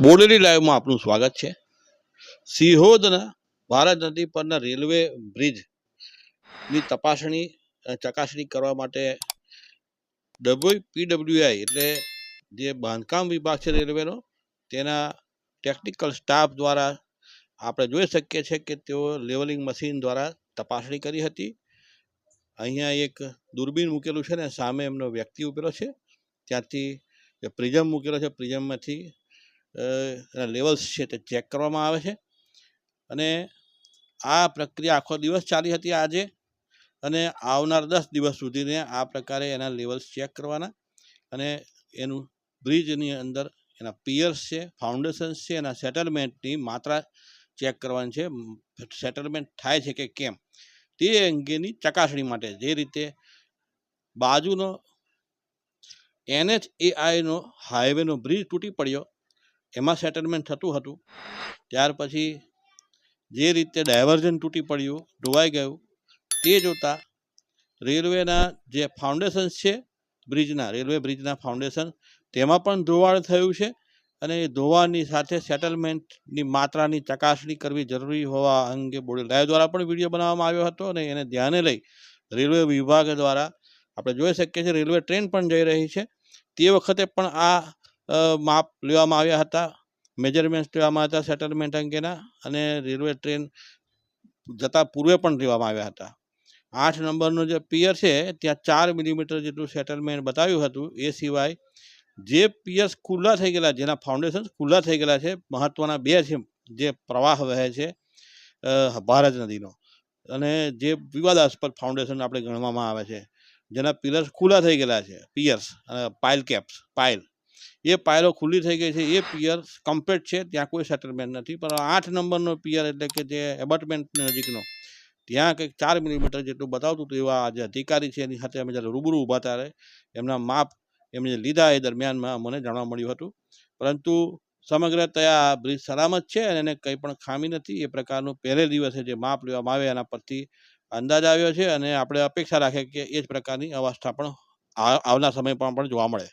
બોડેલી લાઈવમાં આપનું સ્વાગત છે. સિહોદના ભારત નદી પરના રેલવે બ્રિજની તપાસણી ચકાસણી કરવા માટે પીડબ્લ્યુઆઈ એટલે જે બાંધકામ વિભાગ છે રેલવેનો, તેના ટેકનિકલ સ્ટાફ દ્વારા આપણે જોઈ શકીએ છીએ કે તેઓ લેવલિંગ મશીન દ્વારા તપાસણી કરી હતી. અહીંયા એક દૂરબીન મૂકેલું છે ને સામે એમનો વ્યક્તિ ઉભેલો છે. ત્યાંથી પ્રિઝમ મૂકેલો છે, પ્રિઝમમાંથી એના લેવલ્સ છે તે ચેક કરવામાં આવે છે. અને આ પ્રક્રિયા આખો દિવસ ચાલી હતી આજે, અને આવનાર 10 દિવસ સુધીને આ પ્રકારે એના લેવલ્સ ચેક કરવાના, અને એનું બ્રિજની અંદર એના પિયર્સ છે, ફાઉન્ડેશન્સ છે, એના સેટલમેન્ટની માત્રા ચેક કરવાની છે. સેટલમેન્ટ થાય છે કે કેમ તે અંગેની ચકાસણી માટે જે રીતે બાજુનો NHAIનો હાઈવેનો બ્રિજ તૂટી પડ્યો એમાં સેટલમેન્ટ થતું હતું, ત્યાર પછી જે રીતે ડાયવર્ઝન તૂટી પડ્યું, ધોવાઈ ગયું, તે જોતાં રેલવેના જે ફાઉન્ડેશન્સ છે રેલવે બ્રિજના ફાઉન્ડેશન, તેમાં પણ ધોવાણ થયું છે. અને એ ધોવાણની સાથે સેટલમેન્ટની માત્રાની ચકાસણી કરવી જરૂરી હોવા અંગે બોડેલી લાઈવ દ્વારા પણ વિડીયો બનાવવામાં આવ્યો હતો. અને એને ધ્યાને લઈ રેલવે વિભાગ દ્વારા આપણે જોઈ શકીએ છીએ રેલવે ટ્રેન પણ જઈ રહી છે. તે વખતે પણ આ માપ લેવામાં આવ્યા હતા, મેજરમેન્ટ લેવામાં હતા સેટલમેન્ટ અંગેના, અને રેલવે ટ્રેન જતાં પૂર્વે પણ લેવામાં આવ્યા હતા. 8 નંબરનો જે પિયર છે ત્યાં 4 મિલીમીટર જેટલું સેટલમેન્ટ બતાવ્યું હતું. એ સિવાય જે પિયર્સ ખુલ્લા થઈ ગયેલા, જેના ફાઉન્ડેશન ખુલ્લા થઈ ગયેલા છે, મહત્વના 2 છે, જે પ્રવાહ વહે છે ભારત નદીનો, અને જે વિવાદાસ્પદ ફાઉન્ડેશન આપણે ગણવામાં આવે છે, જેના પિલર્સ ખુલ્લા થઈ ગયેલા છે, પિયર્સ પાઇલ એ પાયલો ખુલ્લી થઈ ગઈ છે, એ પિયર કમ્પ્લીટ છે, ત્યાં કોઈ સેટલમેન્ટ નથી. પણ 8 નંબરનો પિયર એટલે કે જે એબટમેન્ટ નજીકનો, ત્યાં કંઈક 4 મિલીમીટર જેટલું બતાવતું હતું. એવા જે અધિકારી છે એની સાથે અમે જ્યારે રૂબરૂ ઊભા ત્યારે એમના માપ એમને લીધા એ દરમિયાનમાં અમને જાણવા મળ્યું હતું. પરંતુ સમગ્રતયા બ્રિજ સલામત છે અને એને કંઈ પણ ખામી નથી, એ પ્રકારનું પહેલે દિવસે જે માપ લેવામાં આવે એના પરથી અંદાજ આવ્યો છે. અને આપણે અપેક્ષા રાખીએ કે એ જ પ્રકારની અવસ્થા પણ આવનાર સમયમાં પણ જોવા મળે.